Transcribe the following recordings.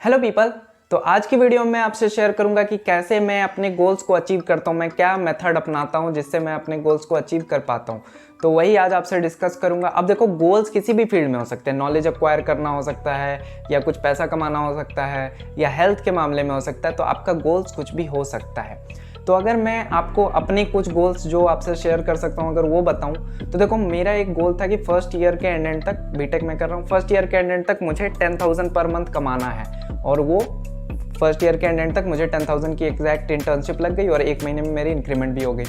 Hello people. तो आज की वीडियो में मैं आपसे शेयर करूंगा कि कैसे मैं अपने गोल्स को अचीव करता हूं, मैं क्या मेथड अपनाता हूं जिससे मैं अपने गोल्स को अचीव कर पाता हूं। तो वही आज आपसे डिस्कस करूंगा। अब देखो, गोल्स किसी भी फील्ड में हो सकते हैं। नॉलेज एक्वायर करना हो सकता है, या कुछ पैसा कमाना हो सकता है, या हेल्थ के मामले में हो सकता है। तो आपका गोल्स कुछ भी हो सकता है। तो अगर मैं आपको अपने कुछ गोल्स जो आपसे शेयर कर सकता हूँ अगर वो बताऊँ, तो देखो, मेरा एक गोल था कि फर्स्ट ईयर के एंड तक, बीटेक में कर रहा हूँ, फर्स्ट ईयर के एंड तक मुझे 10,000 पर मंथ कमाना है। और वो फर्स्ट ईयर के एंड तक मुझे 10,000 की एग्जैक्ट इंटर्नशिप लग गई और 1 महीने में मेरी इंक्रीमेंट भी हो गई।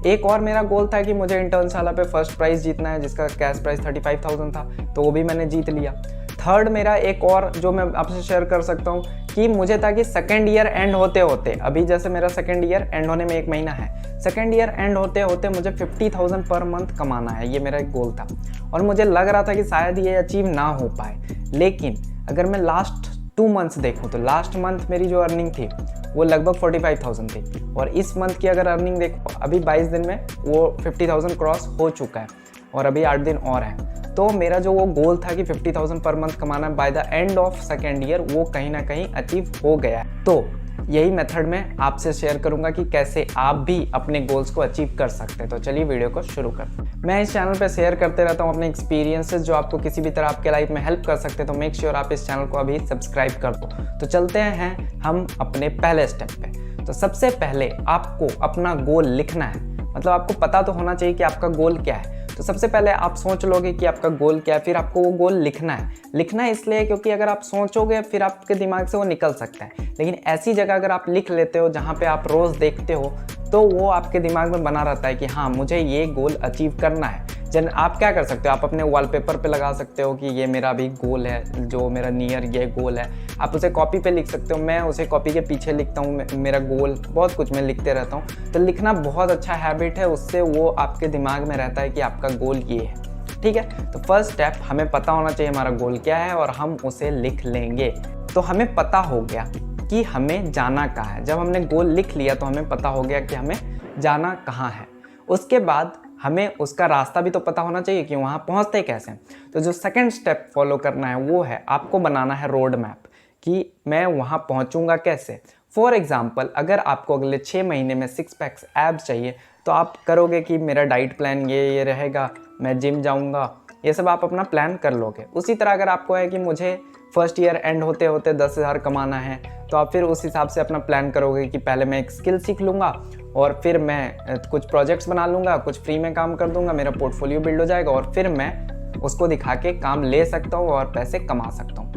एक और मेरा गोल था कि मुझे इंटर्नशाला पे फर्स्ट प्राइज़ जीतना है, जिसका कैश प्राइस 35,000 था, तो वो भी मैंने जीत लिया। थर्ड मेरा एक और जो मैं आपसे शेयर कर सकता हूँ कि मुझे था कि सेकेंड ईयर एंड होते होते, अभी जैसे मेरा सेकेंड ईयर एंड होने में 1 महीना है, सेकेंड ईयर एंड होते होते मुझे 50,000 पर मंथ कमाना है। ये मेरा एक गोल था और मुझे लग रहा था कि शायद ये अचीव ना हो पाए। लेकिन अगर मैं लास्ट 2 मंथ्स देखूं तो लास्ट मंथ मेरी जो अर्निंग थी वो लगभग 45,000 थी, और इस मंथ की अगर अर्निंग देखो, अभी 22 दिन में वो 50,000 क्रॉस हो चुका है और अभी 8 दिन और हैं। तो मेरा जो वो गोल था कि 50,000 पर मंथ कमाना by the end of second year, वो कहीं ना कहीं अचीव हो गया है। तो यही मेथड मैं आपसे शेयर करूंगा कि कैसे आप भी अपने गोल्स को अचीव कर सकते हैं। तो चलिए वीडियो को शुरू करते हैं। मैं इस चैनल पे शेयर करते रहता हूँ अपने एक्सपीरियंसेस जो आपको किसी भी तरह आपके लाइफ में हेल्प कर सकते हैं। तो मेक श्योर आप इस चैनल को अभी सब्सक्राइब कर दो। तो चलते हैं हम अपने पहले स्टेप पे। तो सबसे पहले आपको अपना गोल लिखना है। मतलब आपको पता तो होना चाहिए कि आपका गोल क्या है। तो सबसे पहले आप सोच लोगे कि आपका गोल क्या है, फिर आपको वो गोल लिखना है। लिखना इसलिए क्योंकि अगर आप सोचोगे फिर आपके दिमाग से वो निकल सकता है, लेकिन ऐसी जगह अगर आप लिख लेते हो जहाँ पे आप रोज़ देखते हो, तो वो आपके दिमाग में बना रहता है कि हाँ, मुझे ये गोल अचीव करना है। जन आप क्या कर सकते हो, आप अपने वॉलपेपर पे लगा सकते हो कि ये मेरा भी गोल है, जो मेरा नियर ये गोल है। आप उसे कॉपी पे लिख सकते हो, मैं उसे कॉपी के पीछे लिखता हूँ, मेरा गोल, बहुत कुछ मैं लिखते रहता हूँ। तो लिखना बहुत अच्छा हैबिट है, उससे वो आपके दिमाग में रहता है कि आपका गोल ये है। ठीक है, तो फर्स्ट स्टेप, हमें पता होना चाहिए हमारा गोल क्या है और हम उसे लिख लेंगे। तो हमें पता हो गया कि हमें जाना कहाँ है। जब हमने गोल लिख लिया तो हमें पता हो गया कि हमें जाना कहाँ है। उसके बाद हमें उसका रास्ता भी तो पता होना चाहिए कि वहाँ पहुँचते कैसे। तो जो सेकंड स्टेप फॉलो करना है वो है, आपको बनाना है रोड मैप कि मैं वहाँ पहुँचूँगा कैसे। फॉर एग्जाम्पल, अगर आपको अगले 6 महीने में 6 पैक्स एब्स चाहिए, तो आप करोगे कि मेरा डाइट प्लान ये रहेगा, मैं जिम जाऊँगा, ये सब आप अपना प्लान कर लोगे। उसी तरह अगर आपको है कि मुझे फर्स्ट ईयर एंड होते होते 10,000 कमाना है, तो आप फिर उस हिसाब से अपना प्लान करोगे कि पहले मैं एक स्किल सीख लूँगा और फिर मैं कुछ प्रोजेक्ट्स बना लूँगा, कुछ फ्री में काम कर दूँगा, मेरा पोर्टफोलियो बिल्ड हो जाएगा और फिर मैं उसको दिखा के काम ले सकता हूँ और पैसे कमा सकता हूँ।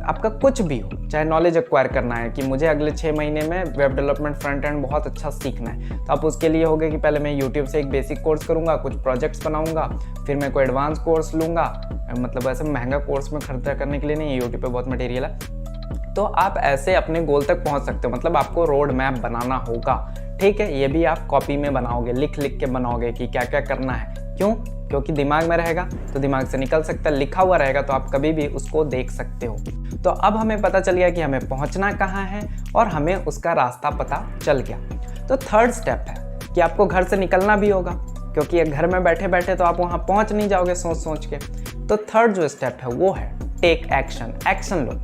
आपका कुछ भी हो, चाहे नॉलेज एक्वायर करना है कि मुझे अगले 6 महीने में वेब डेवलपमेंट फ्रंट एंड बहुत अच्छा सीखना है, तो आप उसके लिए होगे कि पहले मैं यूट्यूब से एक बेसिक कोर्स करूँगा, कुछ प्रोजेक्ट्स बनाऊँगा, फिर मैं कोई एडवांस कोर्स लूँगा। मतलब ऐसे महंगा कोर्स में खर्चा करने के लिए नहीं, यूट्यूब पे बहुत मटेरियल है। तो आप ऐसे अपने गोल तक पहुँच सकते हो। मतलब आपको रोड मैप बनाना होगा। ठीक है, ये भी आप कॉपी में बनाओगे, लिख लिख के बनाओगे कि क्या क्या करना है। क्यों? क्योंकि दिमाग में रहेगा तो दिमाग से निकल सकता है, लिखा हुआ रहेगा तो आप कभी भी उसको देख सकते हो। तो अब हमें पता चल गया कि हमें पहुंचना कहाँ है और हमें उसका रास्ता पता चल गया। तो थर्ड स्टेप है कि आपको घर से निकलना भी होगा, क्योंकि घर में बैठे बैठे तो आप वहाँ पहुँच नहीं जाओगे सोच सोच के। तो थर्ड जो स्टेप है वो है टेक एक्शन। एक्शन लो,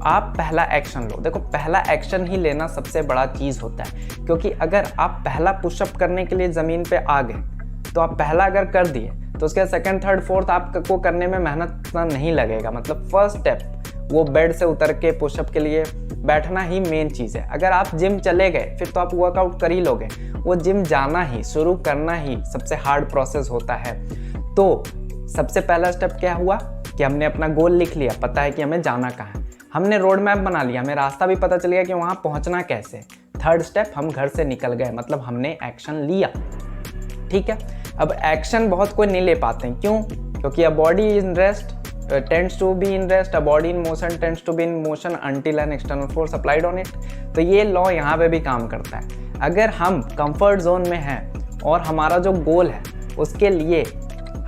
आप पहला एक्शन लो। देखो, पहला एक्शन ही लेना सबसे बड़ा चीज़ होता है, क्योंकि अगर आप पहला पुशअप करने के लिए ज़मीन पे आ गए तो आप पहला अगर कर दिए तो उसके सेकंड थर्ड फोर्थ आपको करने में मेहनत इतना नहीं लगेगा। मतलब फर्स्ट स्टेप वो बेड से उतर के पुशअप के लिए बैठना ही मेन चीज़ है। अगर आप जिम चले गए फिर तो आप वर्कआउट कर ही लोगे, वो जिम जाना ही, शुरू करना ही सबसे हार्ड प्रोसेस होता है। तो सबसे पहला स्टेप क्या हुआ कि हमने अपना गोल लिख लिया, पता है कि हमें जाना कहाँ है, हमने रोड मैप बना लिया, हमें रास्ता भी पता चल गया कि वहाँ पहुँचना कैसे। थर्ड स्टेप, हम घर से निकल गए, मतलब हमने एक्शन लिया। ठीक है, अब एक्शन बहुत कोई नहीं ले पाते हैं। क्यों? क्योंकि a body in rest tends to be in rest, a body in motion tends to be in motion until an external force applied on it. तो ये लॉ यहाँ पे भी काम करता है। अगर हम कंफर्ट जोन में हैं और हमारा जो गोल है उसके लिए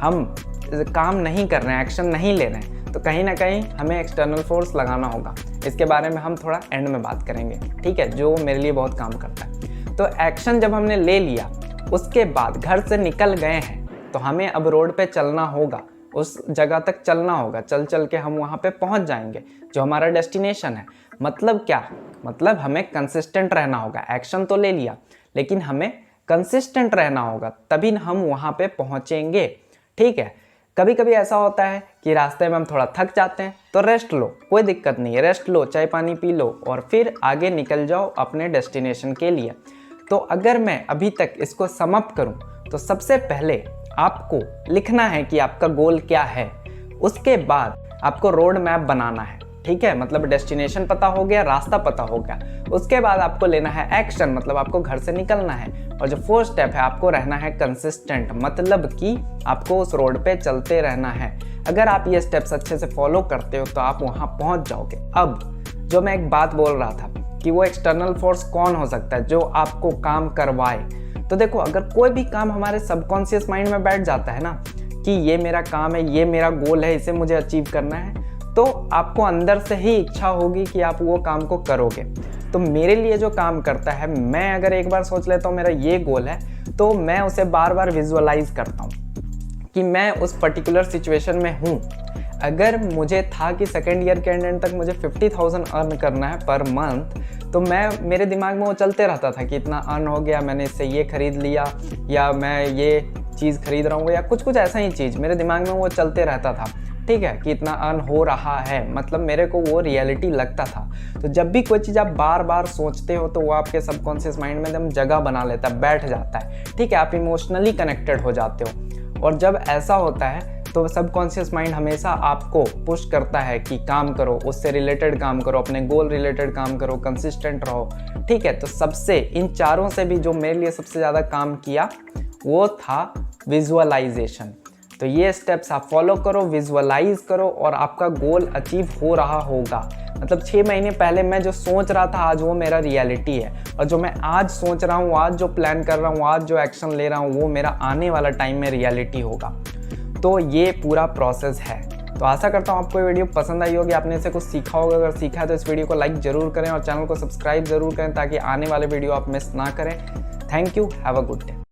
हम काम नहीं कर रहे हैं, एक्शन नहीं ले रहे हैं, तो कहीं ना कहीं हमें एक्सटर्नल फोर्स लगाना होगा। इसके बारे में हम थोड़ा एंड में बात करेंगे, ठीक है, जो मेरे लिए बहुत काम करता है। तो एक्शन जब हमने ले लिया, उसके बाद घर से निकल गए हैं, तो हमें अब रोड पे चलना होगा। उस जगह तक चलना होगा, चल चल के हम वहाँ पे पहुँच जाएंगे जो हमारा डेस्टिनेशन है। मतलब क्या, मतलब हमें कंसिस्टेंट रहना होगा। एक्शन तो ले लिया लेकिन हमें कंसिस्टेंट रहना होगा, तभी हम वहाँ पे पहुँचेंगे। ठीक है, कभी कभी ऐसा होता है कि रास्ते में हम थोड़ा थक जाते हैं तो रेस्ट लो, कोई दिक्कत नहीं है, रेस्ट लो, चाय पानी पी लो और फिर आगे निकल जाओ अपने डेस्टिनेशन के लिए। तो अगर मैं अभी तक इसको सम अप करूं तो सबसे पहले आपको लिखना है कि आपका गोल क्या है। उसके बाद आपको रोड मैप बनाना है। ठीक है, मतलब डेस्टिनेशन पता हो गया, रास्ता पता हो गया। उसके बाद आपको लेना है एक्शन, मतलब आपको घर से निकलना है। और जो फोर्थ स्टेप है, आपको रहना है कंसिस्टेंट, मतलब कि आपको उस रोड पे चलते रहना है। अगर आप ये स्टेप्स अच्छे से फॉलो करते हो तो आप वहाँ पहुँच जाओगे। अब जो मैं एक बात बोल रहा था कि वो एक्सटर्नल फोर्स कौन हो सकता है जो आपको काम करवाए, तो देखो अगर कोई भी काम हमारे सबकॉन्शियस माइंड में बैठ जाता है ना कि ये मेरा काम है, ये मेरा गोल है, इसे मुझे अचीव करना है, तो आपको अंदर से ही इच्छा होगी कि आप वो काम को करोगे। तो मेरे लिए जो काम करता है, मैं अगर एक बार सोच लेता हूँ मेरा ये गोल है, तो मैं उसे बार बार विजुअलाइज करता हूँ कि मैं उस पर्टिकुलर सिचुएशन में हूँ। अगर मुझे था कि सेकेंड ईयर के एंड तक मुझे 50,000 अर्न करना है पर मंथ, तो मेरे दिमाग में वो चलते रहता था कि इतना अर्न हो गया, मैंने इससे ये खरीद लिया, या मैं ये चीज़ खरीद रहा हूँ, या कुछ ऐसा ही चीज़ मेरे दिमाग में वो चलते रहता था। ठीक है, कि इतना अर्न हो रहा है, मतलब मेरे को वो रियलिटी लगता था। तो जब भी कोई चीज़ आप बार बार सोचते हो तो वो आपके सबकॉन्शियस माइंड में एकदम जगह बना लेता है, बैठ जाता है। ठीक है, आप इमोशनली कनेक्टेड हो जाते हो। और जब ऐसा होता है तो सबकॉन्शियस माइंड हमेशा आपको पुश करता है कि काम करो, उससे रिलेटेड काम करो, अपने गोल रिलेटेड काम करो, कंसिस्टेंट रहो। ठीक है, तो सबसे इन चारों से भी जो मेरे लिए सबसे ज़्यादा काम किया वो था विजुअलाइजेशन। तो ये स्टेप्स आप फॉलो करो, विजुअलाइज करो और आपका गोल अचीव हो रहा होगा। मतलब 6 महीने पहले मैं जो सोच रहा था आज वो मेरा रियलिटी है, और जो मैं आज सोच रहा हूँ, आज जो प्लान कर रहा हूँ, आज जो एक्शन ले रहा हूँ, वो मेरा आने वाला टाइम में रियलिटी होगा। तो ये पूरा प्रोसेस है। तो आशा करता हूँ आपको ये वीडियो पसंद आई होगी, आपने इसे कुछ सीखा होगा। अगर सीखा है तो इस वीडियो को लाइक ज़रूर करें और चैनल को सब्सक्राइब ज़रूर करें ताकि आने वाले वीडियो आप मिस ना करें। Thank you, have a good day.